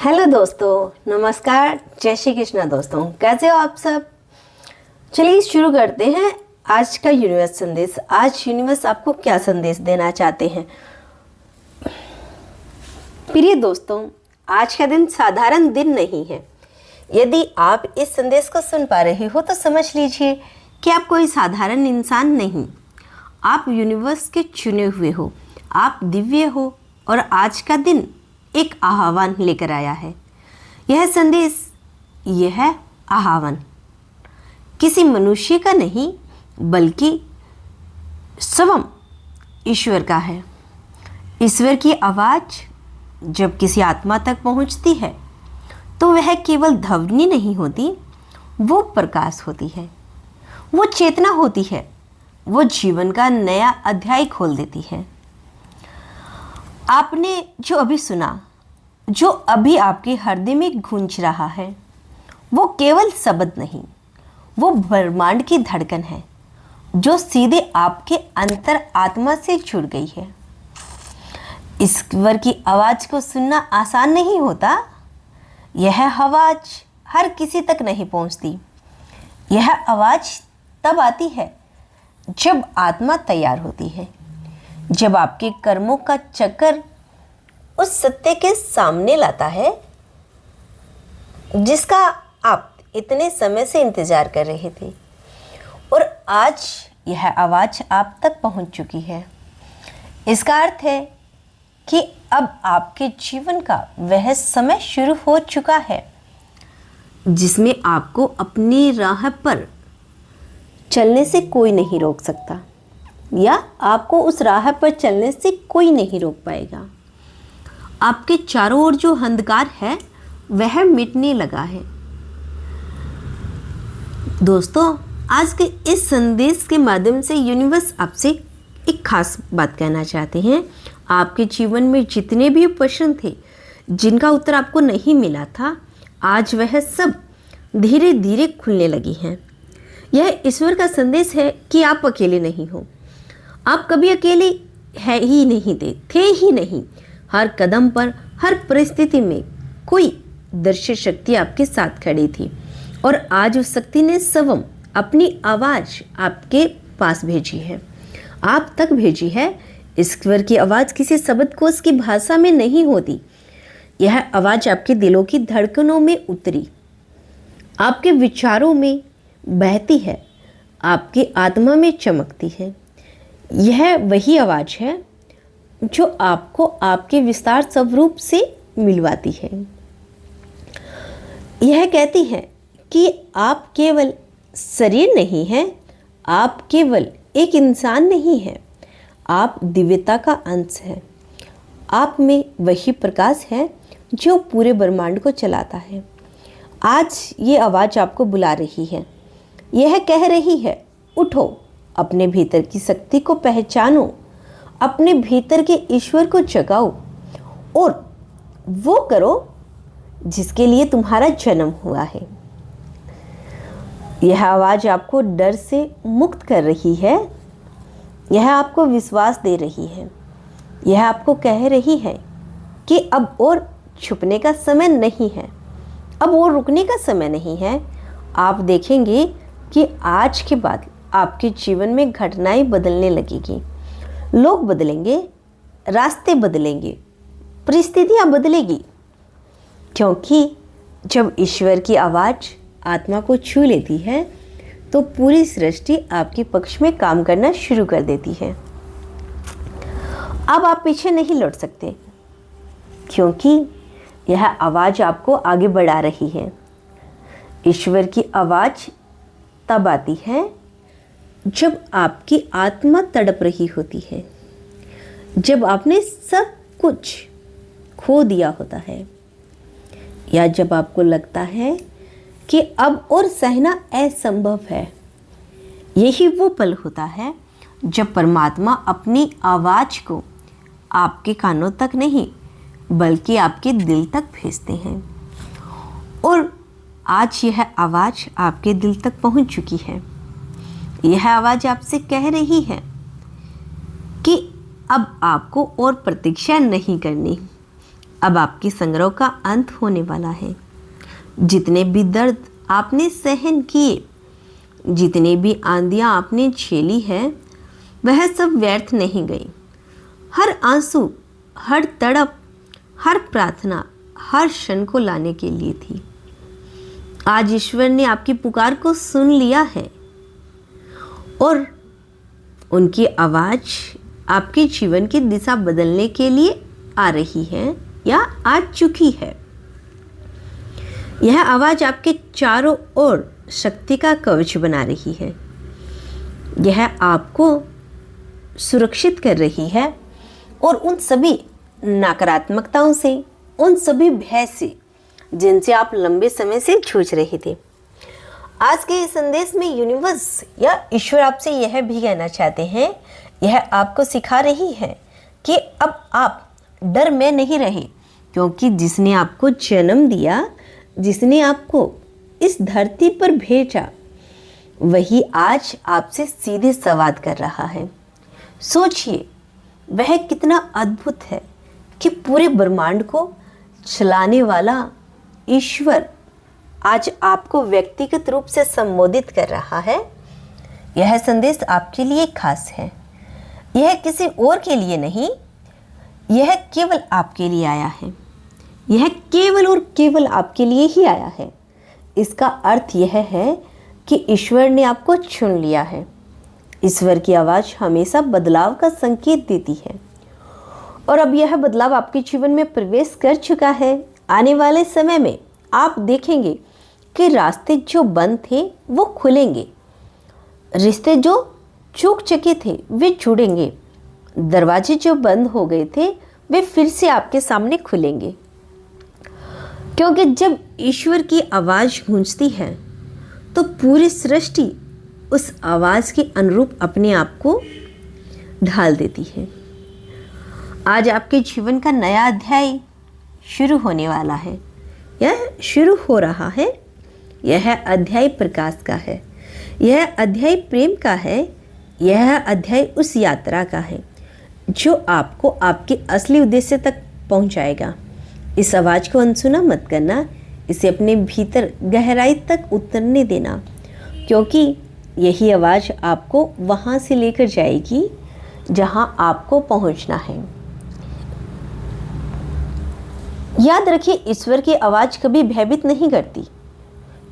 Hello दोस्तों, नमस्कार, जय श्री कृष्णा। दोस्तों कैसे हो आप सब। चलिए शुरू करते हैं आज का यूनिवर्स संदेश। आज यूनिवर्स आपको क्या संदेश देना चाहते हैं। प्रिय दोस्तों, आज का दिन साधारण दिन नहीं है। यदि आप इस संदेश को सुन पा रहे हो तो समझ लीजिए कि आप कोई साधारण इंसान नहीं, आप यूनिवर्स के चुने हुए हो, आप दिव्य हो और आज का दिन एक आह्वान लेकर आया है। यह संदेश, यह आह्वान किसी मनुष्य का नहीं बल्कि स्वयं ईश्वर का है। ईश्वर की आवाज़ जब किसी आत्मा तक पहुंचती है तो वह केवल ध्वनि नहीं होती, वो प्रकाश होती है, वो चेतना होती है, वो जीवन का नया अध्याय खोल देती है। आपने जो अभी सुना, जो अभी आपके हृदय में गूंज रहा है, वो केवल शब्द नहीं, वो ब्रह्मांड की धड़कन है जो सीधे आपके अंतर आत्मा से जुड़ गई है। ईश्वर की आवाज़ को सुनना आसान नहीं होता। यह आवाज़ हर किसी तक नहीं पहुंचती। यह आवाज़ तब आती है जब आत्मा तैयार होती है, जब आपके कर्मों का चक्कर उस सत्य के सामने लाता है जिसका आप इतने समय से इंतजार कर रहे थे, और आज यह आवाज़ आप तक पहुंच चुकी है। इसका अर्थ है कि अब आपके जीवन का वह समय शुरू हो चुका है जिसमें आपको अपनी राह पर चलने से कोई नहीं रोक सकता, या आपको उस राह पर चलने से कोई नहीं रोक पाएगा। आपके चारों ओर जो अंधकार है वह मिटने लगा है। दोस्तों, आज के इस संदेश के माध्यम से यूनिवर्स आपसे एक खास बात कहना चाहते हैं। आपके जीवन में जितने भी प्रश्न थे जिनका उत्तर आपको नहीं मिला था, आज वह सब धीरे धीरे खुलने लगी हैं। यह ईश्वर का संदेश है कि आप अकेले नहीं हो। आप कभी अकेले है ही नहीं थे ही नहीं। हर कदम पर, हर परिस्थिति में कोई दृश्य शक्ति आपके साथ खड़ी थी, और आज उस शक्ति ने स्वयं अपनी आवाज़ आपके पास भेजी है, आप तक भेजी है। ईश्वर की आवाज़ किसी शब्दकोश की भाषा में नहीं होती। यह आवाज़ आपके दिलों की धड़कनों में उतरी, आपके विचारों में बहती है, आपकी आत्मा में चमकती है। यह वही आवाज़ है जो आपको आपके विस्तार स्वरूप से मिलवाती है। यह कहती है कि आप केवल शरीर नहीं हैं, आप केवल एक इंसान नहीं हैं, आप दिव्यता का अंश हैं। आप में वही प्रकाश है जो पूरे ब्रह्मांड को चलाता है। आज ये आवाज़ आपको बुला रही है। यह कह रही है, उठो, अपने भीतर की शक्ति को पहचानो, अपने भीतर के ईश्वर को जगाओ और वो करो जिसके लिए तुम्हारा जन्म हुआ है। यह आवाज़ आपको डर से मुक्त कर रही है। यह आपको विश्वास दे रही है। यह आपको कह रही है कि अब और छुपने का समय नहीं है, अब और रुकने का समय नहीं है। आप देखेंगे कि आज के बाद आपके जीवन में घटनाएं बदलने लगेगी। लोग बदलेंगे, रास्ते बदलेंगे, परिस्थितियाँ बदलेगी, क्योंकि जब ईश्वर की आवाज़ आत्मा को छू लेती है तो पूरी सृष्टि आपके पक्ष में काम करना शुरू कर देती है। अब आप पीछे नहीं लौट सकते, क्योंकि यह आवाज़ आपको आगे बढ़ा रही है। ईश्वर की आवाज़ तब आती है जब आपकी आत्मा तड़प रही होती है, जब आपने सब कुछ खो दिया होता है, या जब आपको लगता है कि अब और सहना असंभव है। यही वो पल होता है जब परमात्मा अपनी आवाज़ को आपके कानों तक नहीं बल्कि आपके दिल तक भेजते हैं। और आज यह आवाज़ आपके दिल तक पहुंच चुकी है। यह आवाज़ आपसे कह रही है कि अब आपको और प्रतीक्षा नहीं करनी, अब आपके संग्रह का अंत होने वाला है। जितने भी दर्द आपने सहन किए, जितने भी आंधियाँ आपने झेली है, वह सब व्यर्थ नहीं गई। हर आंसू, हर तड़प, हर प्रार्थना, हर क्षण को लाने के लिए थी। आज ईश्वर ने आपकी पुकार को सुन लिया है और उनकी आवाज़ आपके जीवन की दिशा बदलने के लिए आ रही है या आ चुकी है। यह आवाज़ आपके चारों ओर शक्ति का कवच बना रही है। यह आपको सुरक्षित कर रही है और उन सभी नकारात्मकताओं से, उन सभी भय से जिनसे आप लंबे समय से जूझ रहे थे। आज के इस संदेश में यूनिवर्स या ईश्वर आपसे यह भी कहना चाहते हैं, यह आपको सिखा रही है कि अब आप डर में नहीं रहे, क्योंकि जिसने आपको जन्म दिया, जिसने आपको इस धरती पर भेजा, वही आज आपसे सीधे संवाद कर रहा है। सोचिए, वह कितना अद्भुत है कि पूरे ब्रह्मांड को चलाने वाला ईश्वर आज आपको व्यक्तिगत रूप से संबोधित कर रहा है। यह संदेश आपके लिए खास है। यह किसी और के लिए नहीं, यह केवल आपके लिए आया है। यह केवल और केवल आपके लिए ही आया है। इसका अर्थ यह है कि ईश्वर ने आपको चुन लिया है। ईश्वर की आवाज़ हमेशा बदलाव का संकेत देती है और अब यह बदलाव आपके जीवन में प्रवेश कर चुका है। आने वाले समय में आप देखेंगे कि रास्ते जो बंद थे वो खुलेंगे, रिश्ते जो चूक चुके थे वे जुड़ेंगे, दरवाजे जो बंद हो गए थे वे फिर से आपके सामने खुलेंगे। क्योंकि जब ईश्वर की आवाज़ गूंजती है तो पूरी सृष्टि उस आवाज़ के अनुरूप अपने आप को ढाल देती है। आज आपके जीवन का नया अध्याय शुरू होने वाला है। यह शुरू हो रहा है। यह अध्याय प्रकाश का है। यह अध्याय प्रेम का है। यह अध्याय उस यात्रा का है जो आपको आपके असली उद्देश्य तक पहुंचाएगा। इस आवाज़ को अनसुना मत करना। इसे अपने भीतर गहराई तक उतरने देना, क्योंकि यही आवाज़ आपको वहाँ से लेकर जाएगी जहाँ आपको पहुँचना है। याद रखिए, ईश्वर की आवाज़ कभी भयभीत नहीं करती।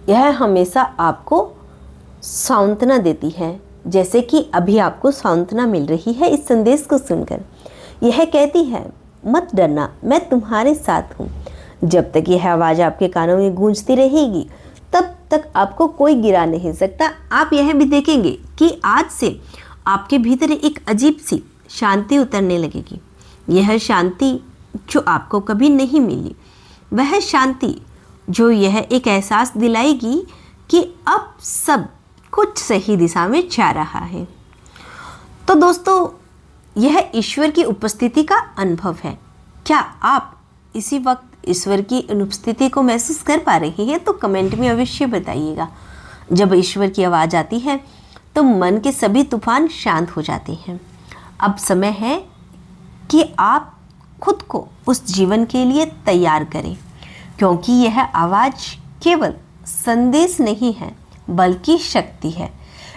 यह हमेशा आपको सांत्वना देती है, जैसे कि अभी आपको सांत्वना मिल रही है इस संदेश को सुनकर। यह कहती है, मत डरना, मैं तुम्हारे साथ हूँ। जब तक यह आवाज़ आपके कानों में गूंजती रहेगी, तब तक आपको कोई गिरा नहीं सकता। आप यह भी देखेंगे कि आज से आपके भीतर एक अजीब सी शांति उतरने लगेगी। यह शांति जो आपको कभी नहीं मिली, वह शांति जो यह एक एहसास दिलाएगी कि अब सब कुछ सही दिशा में जा रहा है। तो दोस्तों, यह ईश्वर की उपस्थिति का अनुभव है। क्या आप इसी वक्त ईश्वर की उपस्थिति को महसूस कर पा रहे हैं? तो कमेंट में अवश्य बताइएगा। जब ईश्वर की आवाज़ आती है तो मन के सभी तूफान शांत हो जाते हैं। अब समय है कि आप खुद को उस जीवन के लिए तैयार करें, क्योंकि यह आवाज़ केवल संदेश नहीं है बल्कि शक्ति है।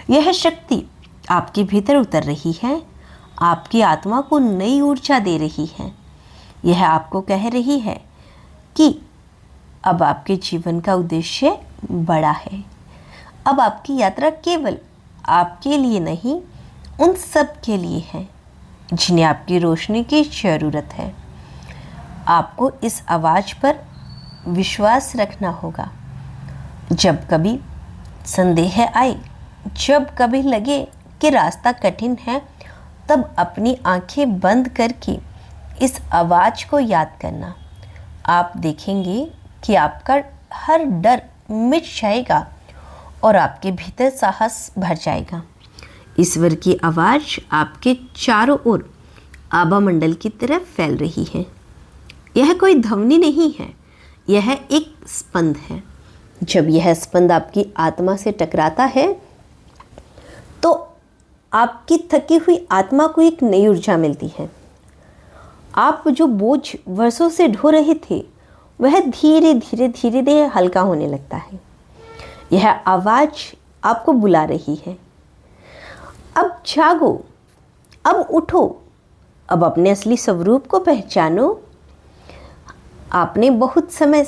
यह शक्ति आपके भीतर उतर रही है, आपकी आत्मा को नई ऊर्जा दे रही है। यह आपको कह रही है कि अब आपके जीवन का उद्देश्य बड़ा है। अब आपकी यात्रा केवल आपके लिए नहीं, उन सब के लिए है जिन्हें आपकी रोशनी की ज़रूरत है। आपको इस आवाज़ पर विश्वास रखना होगा। जब कभी संदेह आए, जब कभी लगे कि रास्ता कठिन है, तब अपनी आंखें बंद करके इस आवाज़ को याद करना। आप देखेंगे कि आपका हर डर मिट जाएगा और आपके भीतर साहस भर जाएगा। ईश्वर की आवाज़ आपके चारों ओर आभा मंडल की तरफ फैल रही है। यह कोई ध्वनि नहीं है, यह एक स्पंद है। जब यह स्पंद आपकी आत्मा से टकराता है तो आपकी थकी हुई आत्मा को एक नई ऊर्जा मिलती है। आप जो बोझ वर्षों से ढो रहे थे वह धीरे धीरे धीरे धीरे हल्का होने लगता है। यह आवाज़ आपको बुला रही है, अब जागो, अब उठो, अब अपने असली स्वरूप को पहचानो। आपने बहुत समय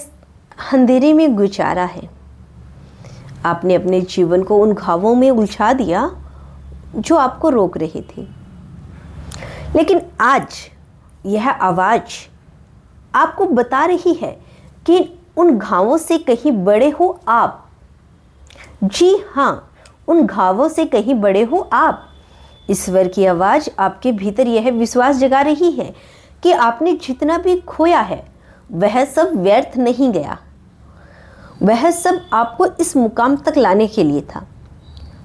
अंधेरे में गुजारा है। आपने अपने जीवन को उन घावों में उलझा दिया जो आपको रोक रहे थे। लेकिन आज यह आवाज़ आपको बता रही है कि उन घावों से कहीं बड़े हो आप। जी हाँ, उन घावों से कहीं बड़े हो आप। ईश्वर की आवाज़ आपके भीतर यह विश्वास जगा रही है कि आपने जितना भी खोया है वह सब व्यर्थ नहीं गया। वह सब आपको इस मुकाम तक लाने के लिए था।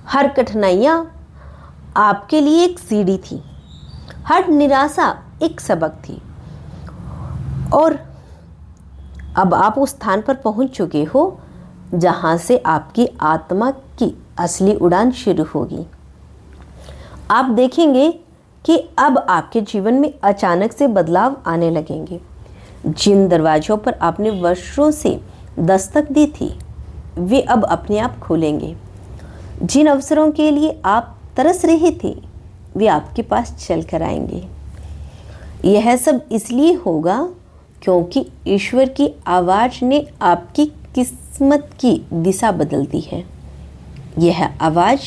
हर कठिनाइयाँ आपके लिए एक सीढ़ी थी, हर निराशा एक सबक थी, और अब आप उस स्थान पर पहुंच चुके हो जहां से आपकी आत्मा की असली उड़ान शुरू होगी। आप देखेंगे कि अब आपके जीवन में अचानक से बदलाव आने लगेंगे। जिन दरवाज़ों पर आपने वर्षों से दस्तक दी थी वे अब अपने आप खोलेंगे। जिन अवसरों के लिए आप तरस रहे थे वे आपके पास चल कर आएंगे। यह सब इसलिए होगा क्योंकि ईश्वर की आवाज़ ने आपकी किस्मत की दिशा बदल दी है। यह आवाज़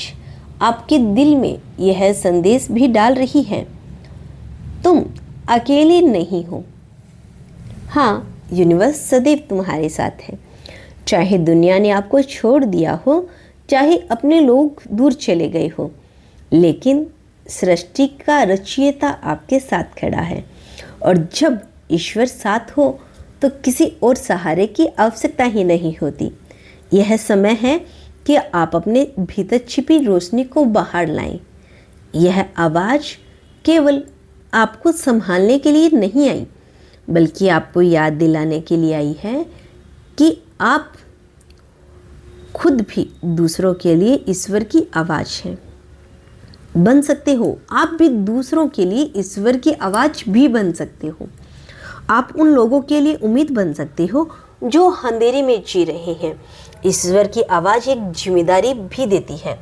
आपके दिल में यह संदेश भी डाल रही है, तुम अकेले नहीं हो। हाँ, यूनिवर्स सदैव तुम्हारे साथ है। चाहे दुनिया ने आपको छोड़ दिया हो, चाहे अपने लोग दूर चले गए हो, लेकिन सृष्टि का रचयिता आपके साथ खड़ा है। और जब ईश्वर साथ हो तो किसी और सहारे की आवश्यकता ही नहीं होती। यह समय है कि आप अपने भीतर छिपी रोशनी को बाहर लाएं। यह आवाज़ केवल आपको संभालने के लिए नहीं आई, बल्कि आपको याद दिलाने के लिए आई है कि आप खुद भी दूसरों के लिए ईश्वर की आवाज़ हैं। बन सकते हो, आप भी दूसरों के लिए ईश्वर की आवाज़ भी बन सकते हो। आप उन लोगों के लिए उम्मीद बन सकते हो जो अंधेरे में जी रहे हैं। ईश्वर की आवाज़ एक जिम्मेदारी भी देती है।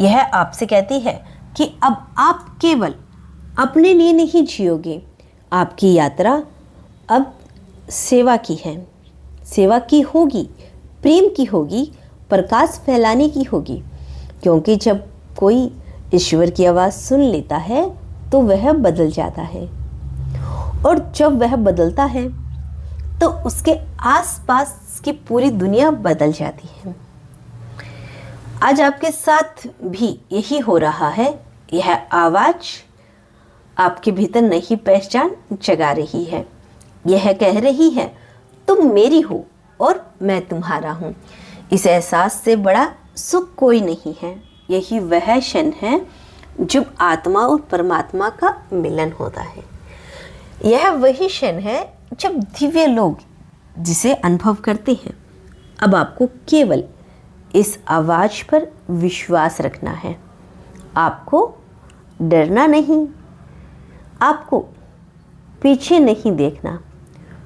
यह आपसे कहती है कि अब आप केवल अपने लिए नहीं जियोगे, आपकी यात्रा अब सेवा की है। सेवा की होगी, प्रेम की होगी, प्रकाश फैलाने की होगी। क्योंकि जब कोई ईश्वर की आवाज़ सुन लेता है तो वह बदल जाता है, और जब वह बदलता है तो उसके आसपास की पूरी दुनिया बदल जाती है। आज आपके साथ भी यही हो रहा है। यह आवाज़ आपके भीतर नई पहचान जगा रही है। यह कह रही है, तुम मेरी हो और मैं तुम्हारा हूँ। इस एहसास से बड़ा सुख कोई नहीं है। यही वह क्षण है जब आत्मा और परमात्मा का मिलन होता है। यह वही क्षण है जब दिव्य लोग जिसे अनुभव करते हैं। अब आपको केवल इस आवाज़ पर विश्वास रखना है। आपको डरना नहीं, आपको पीछे नहीं देखना,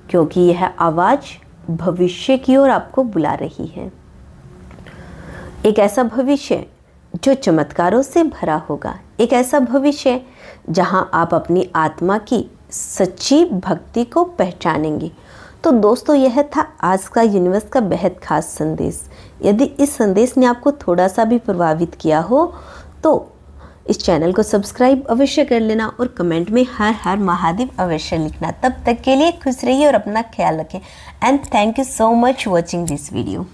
क्योंकि यह आवाज़ भविष्य की ओर आपको बुला रही है। एक ऐसा भविष्य जो चमत्कारों से भरा होगा, एक ऐसा भविष्य जहां आप अपनी आत्मा की सच्ची भक्ति को पहचानेंगे। तो दोस्तों, यह था आज का यूनिवर्स का बेहद खास संदेश। यदि इस संदेश ने आपको थोड़ा सा भी प्रभावित किया हो तो इस चैनल को सब्सक्राइब अवश्य कर लेना और कमेंट में हर हर महादेव अवश्य लिखना। तब तक के लिए खुश रहिए और अपना ख्याल रखें। And thank you so much watching this video.